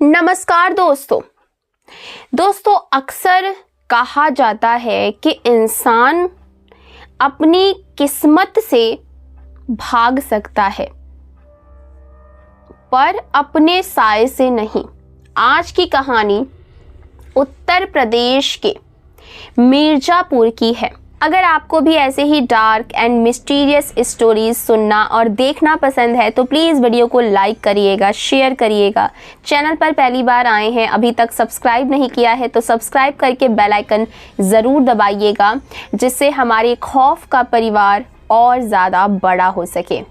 नमस्कार दोस्तों, अक्सर कहा जाता है कि इंसान अपनी किस्मत से भाग सकता है पर अपने साए से नहीं। आज की कहानी उत्तर प्रदेश के मिर्ज़ापुर की है। अगर आपको भी ऐसे ही डार्क एंड मिस्टीरियस स्टोरीज सुनना और देखना पसंद है तो प्लीज़ वीडियो को लाइक करिएगा, शेयर करिएगा। चैनल पर पहली बार आए हैं, अभी तक सब्सक्राइब नहीं किया है तो सब्सक्राइब करके बेल आइकन ज़रूर दबाइएगा, जिससे हमारे खौफ का परिवार और ज़्यादा बड़ा हो सके।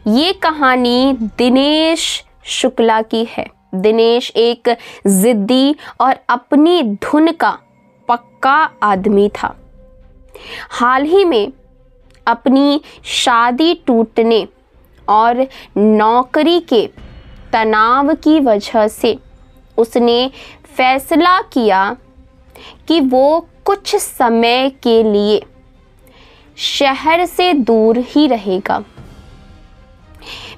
ये कहानी दिनेश शुक्ला की है। दिनेश एक ज़िद्दी और अपनी धुन का पक्का आदमी था। हाल ही में अपनी शादी टूटने और नौकरी के तनाव की वजह से उसने फैसला किया कि वो कुछ समय के लिए शहर से दूर ही रहेगा।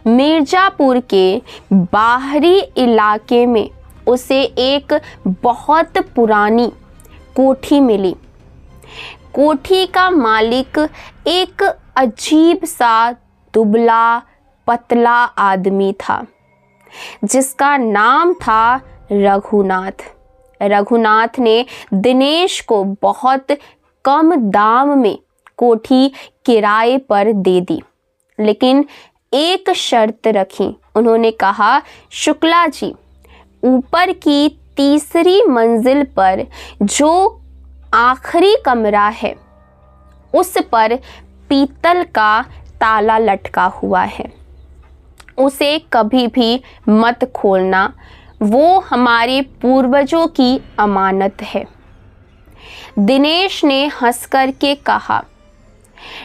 मिर्ज़ापुर के बाहरी इलाके में उसे एक बहुत पुरानी कोठी मिली। कोठी का मालिक एक अजीब सा दुबला पतला आदमी था जिसका नाम था रघुनाथ। रघुनाथ ने दिनेश को बहुत कम दाम में कोठी किराए पर दे दी, लेकिन एक शर्त रखी। उन्होंने कहा, शुक्ला जी, ऊपर की तीसरी मंजिल पर जो आखिरी कमरा है उस पर पीतल का ताला लटका हुआ है, उसे कभी भी मत खोलना, वो हमारे पूर्वजों की अमानत है। दिनेश ने हंसकर के कहा,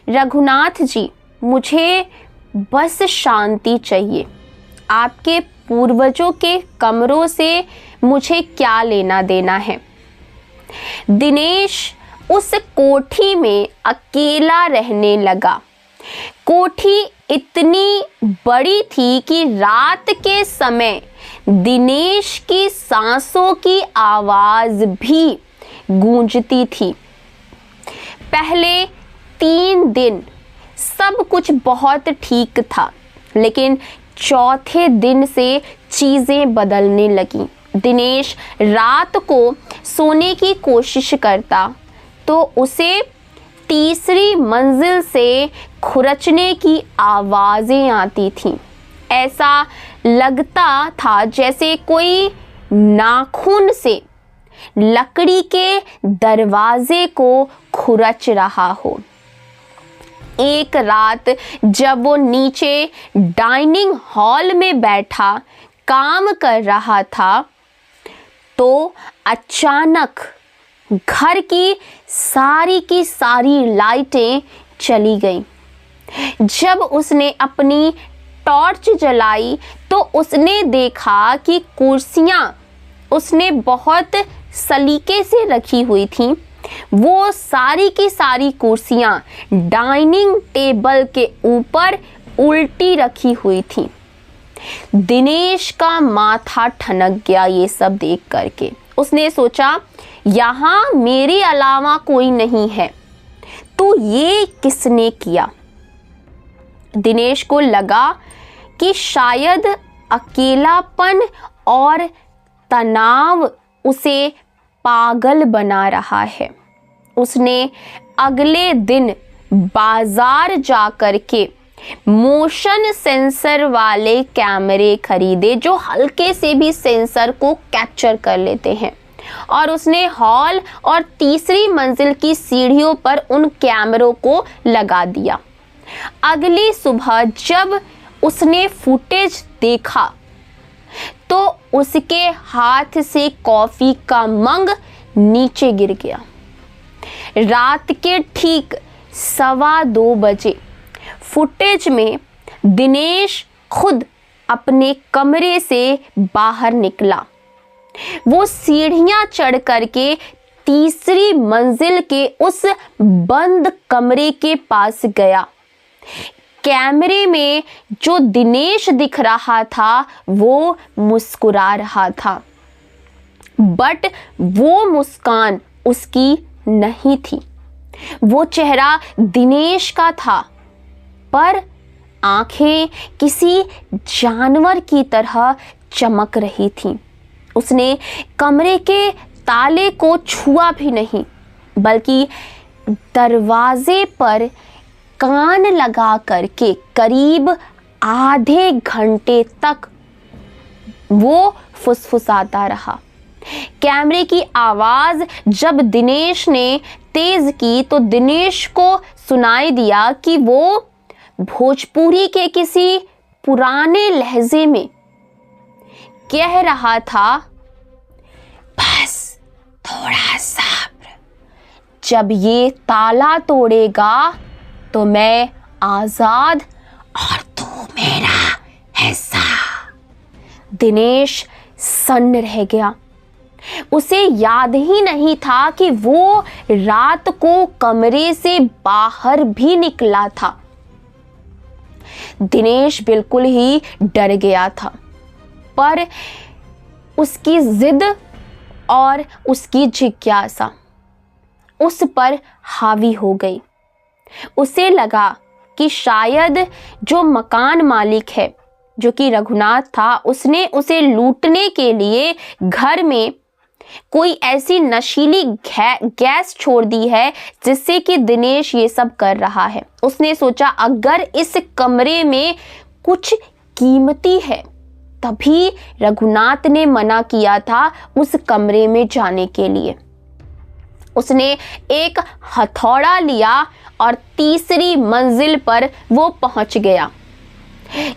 रघुनाथ जी, मुझे बस शांति चाहिए। आपके पूर्वजों के कमरों से मुझे क्या लेना देना है। दिनेश उस कोठी में अकेला रहने लगा। कोठी इतनी बड़ी थी कि रात के समय दिनेश की सांसों की आवाज भी गूंजती थी। पहले 3 दिन सब कुछ बहुत ठीक था, लेकिन चौथे दिन से चीज़ें बदलने लगीं। दिनेश रात को सोने की कोशिश करता तो उसे तीसरी मंजिल से खुरचने की आवाज़ें आती थीं। ऐसा लगता था जैसे कोई नाखून से लकड़ी के दरवाजे को खुरच रहा हो। एक रात जब वो नीचे डाइनिंग हॉल में बैठा काम कर रहा था तो अचानक घर की सारी लाइटें चली गईं। जब उसने अपनी टॉर्च जलाई तो उसने देखा कि कुर्सियां उसने बहुत सलीके से रखी हुई थीं। वो सारी की सारी कुर्सियां डाइनिंग टेबल के ऊपर उल्टी रखी हुई थीं। दिनेश का माथा ठनक गया ये सब देख करके। उसने सोचा, यहाँ मेरे अलावा कोई नहीं है, तो ये किसने किया। दिनेश को लगा कि शायद अकेलापन और तनाव उसे पागल बना रहा है। उसने अगले दिन बाजार जाकर के मोशन सेंसर वाले कैमरे खरीदे जो हल्के से भी सेंसर को कैप्चर कर लेते हैं, और उसने हॉल और तीसरी मंजिल की सीढ़ियों पर उन कैमरों को लगा दिया। अगली सुबह जब उसने फुटेज देखा तो उसके हाथ से कॉफी का मग नीचे गिर गया। रात के ठीक 2:15 बजे फुटेज में दिनेश खुद अपने कमरे से बाहर निकला। वो सीढ़ियां चढ़ करके तीसरी मंजिल के उस बंद कमरे के पास गया। कैमरे में जो दिनेश दिख रहा था वो मुस्कुरा रहा था। बट वो मुस्कान उसकी नहीं थी। वो चेहरा दिनेश का था, पर आंखें किसी जानवर की तरह चमक रही थीं। उसने कमरे के ताले को छुआ भी नहीं, बल्कि दरवाजे पर कान लगा करके करीब आधे घंटे तक वो फुसफुसाता रहा। कैमरे की आवाज जब दिनेश ने तेज की तो दिनेश को सुनाई दिया कि वो भोजपुरी के किसी पुराने लहजे में कह रहा था, बस थोड़ा सब्र, जब ये ताला तोड़ेगा तो मैं आजाद और तू मेरा हिस्सा। दिनेश सन्न रह गया। उसे याद ही नहीं था कि वो रात को कमरे से बाहर भी निकला था। दिनेश बिल्कुल ही डर गया था, पर उसकी जिद और उसकी जिज्ञासा उस पर हावी हो गई। उसे लगा कि शायद जो मकान मालिक है, जो कि रघुनाथ था, उसने उसे लूटने के लिए घर में कोई ऐसी नशीली गैस छोड़ दी है जिससे कि दिनेश ये सब कर रहा है। उसने सोचा अगर इस कमरे में कुछ कीमती है, तभी रघुनाथ ने मना किया था उस कमरे में जाने के लिए। उसने एक हथौड़ा लिया और तीसरी मंजिल पर वो पहुंच गया।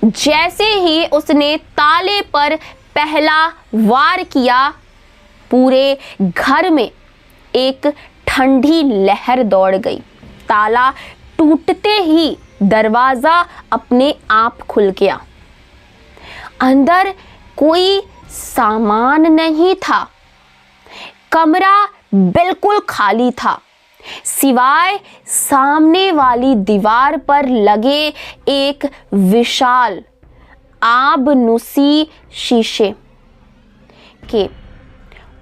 जैसे ही उसने ताले पर पहला वार किया, पूरे घर में एक ठंडी लहर दौड़ गई। ताला टूटते ही दरवाजा अपने आप खुल गया। अंदर कोई सामान नहीं था। कमरा बिल्कुल खाली था, सिवाय सामने वाली दीवार पर लगे एक विशाल आबनूसी शीशे के।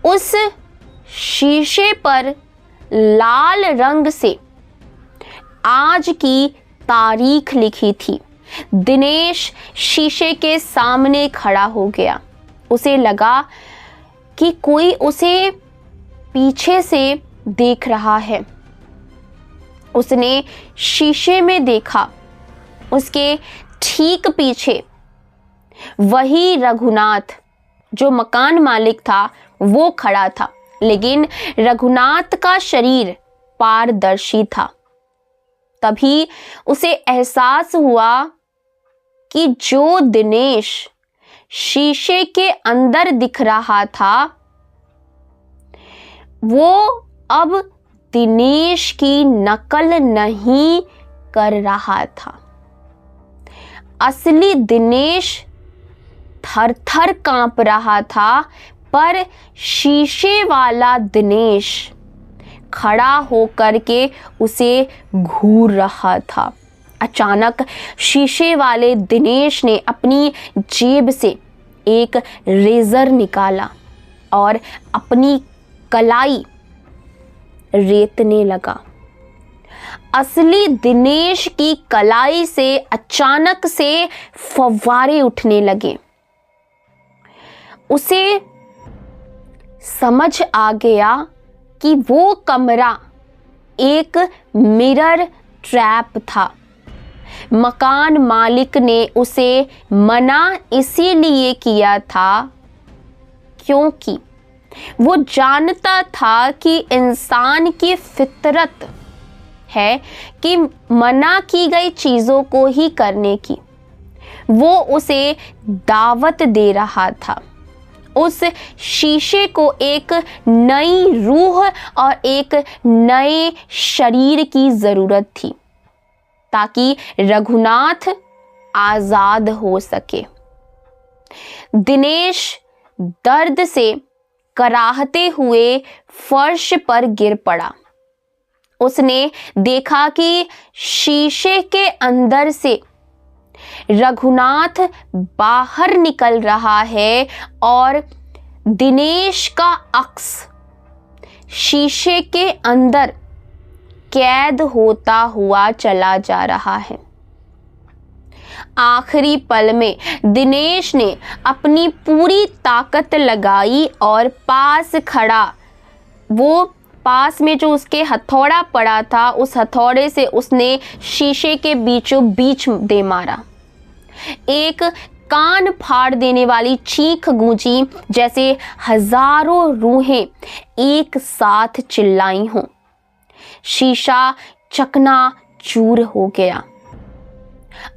उस शीशे पर लाल रंग से आज की तारीख लिखी थी। दिनेश शीशे के सामने खड़ा हो गया। उसे लगा कि कोई उसे पीछे से देख रहा है। उसने शीशे में देखा, उसके ठीक पीछे वही रघुनाथ, जो मकान मालिक था, वो खड़ा था, लेकिन रघुनाथ का शरीर पारदर्शी था। तभी उसे एहसास हुआ कि जो दिनेश शीशे के अंदर दिख रहा था, वो अब दिनेश की नकल नहीं कर रहा था। असली दिनेश थर-थर कांप रहा था, पर शीशे वाला दिनेश खड़ा होकर के उसे घूर रहा था। अचानक शीशे वाले दिनेश ने अपनी जेब से एक रेजर निकाला और अपनी कलाई रेतने लगा। असली दिनेश की कलाई से अचानक से फव्वारे उठने लगे। उसे समझ आ गया कि वो कमरा एक मिरर ट्रैप था। मकान मालिक ने उसे मना इसीलिए किया था क्योंकि वो जानता था कि इंसान की फितरत है कि मना की गई चीज़ों को ही करने की। वो उसे दावत दे रहा था। उस शीशे को एक नई रूह और एक नए शरीर की ज़रूरत थी, ताकि रघुनाथ आज़ाद हो सके। दिनेश दर्द से कराहते हुए फर्श पर गिर पड़ा। उसने देखा कि शीशे के अंदर से रघुनाथ बाहर निकल रहा है और दिनेश का अक्स शीशे के अंदर कैद होता हुआ चला जा रहा है। आखिरी पल में दिनेश ने अपनी पूरी ताकत लगाई और पास में जो उसके हथौड़ा पड़ा था, उस हथौड़े से उसने शीशे के बीचों बीच दे मारा। एक कान फाड़ देने वाली चीख गूंजी, जैसे हजारों रूहें एक साथ चिल्लाई हों। शीशा चकनाचूर हो गया।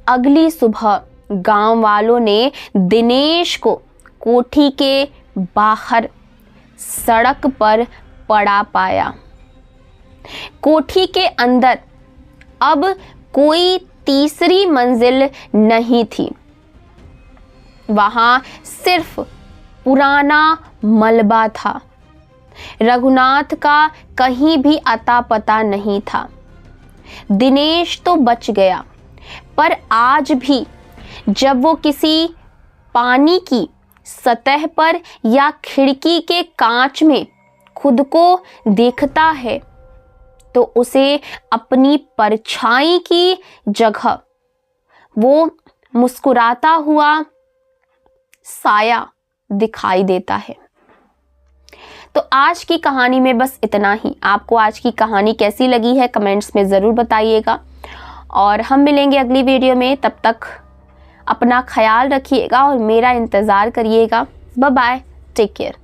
अगली सुबह गांव वालों ने दिनेश को कोठी के बाहर सड़क पर पड़ा पाया। कोठी के अंदर अब कोई तीसरी मंजिल नहीं थी। वहां सिर्फ पुराना मलबा था। रघुनाथ का कहीं भी अता पता नहीं था। दिनेश तो बच गया, पर आज भी जब वो किसी पानी की सतह पर या खिड़की के कांच में खुद को देखता है तो उसे अपनी परछाई की जगह वो मुस्कुराता हुआ साया दिखाई देता है। तो आज की कहानी में बस इतना ही। आपको आज की कहानी कैसी लगी है कमेंट्स में ज़रूर बताइएगा, और हम मिलेंगे अगली वीडियो में। तब तक अपना ख्याल रखिएगा और मेरा इंतज़ार करिएगा। Bye bye, take care.